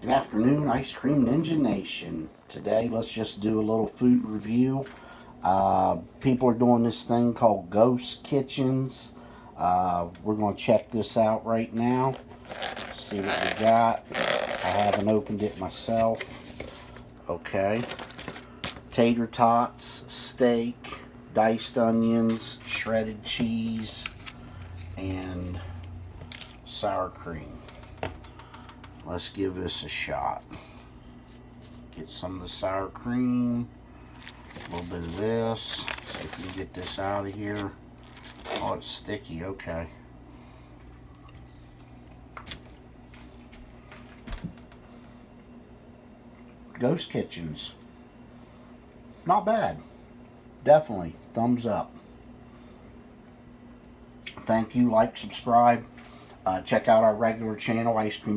Good afternoon, Ice Cream Ninja Nation. Today, let's just do a little food review. People are doing this thing called ghost kitchens. We're going to check this out right now. See what we got. I haven't opened it myself. Okay. Tater tots, steak, diced onions, shredded cheese, and sour cream. Let's give this a shot. Get some of the sour cream, a little bit of this. See if we can get this out of here. Oh, it's sticky, okay. Ghost kitchens. Not bad. Definitely. Thumbs up. Thank you. Like, subscribe. Check out our regular channel, Ice Cream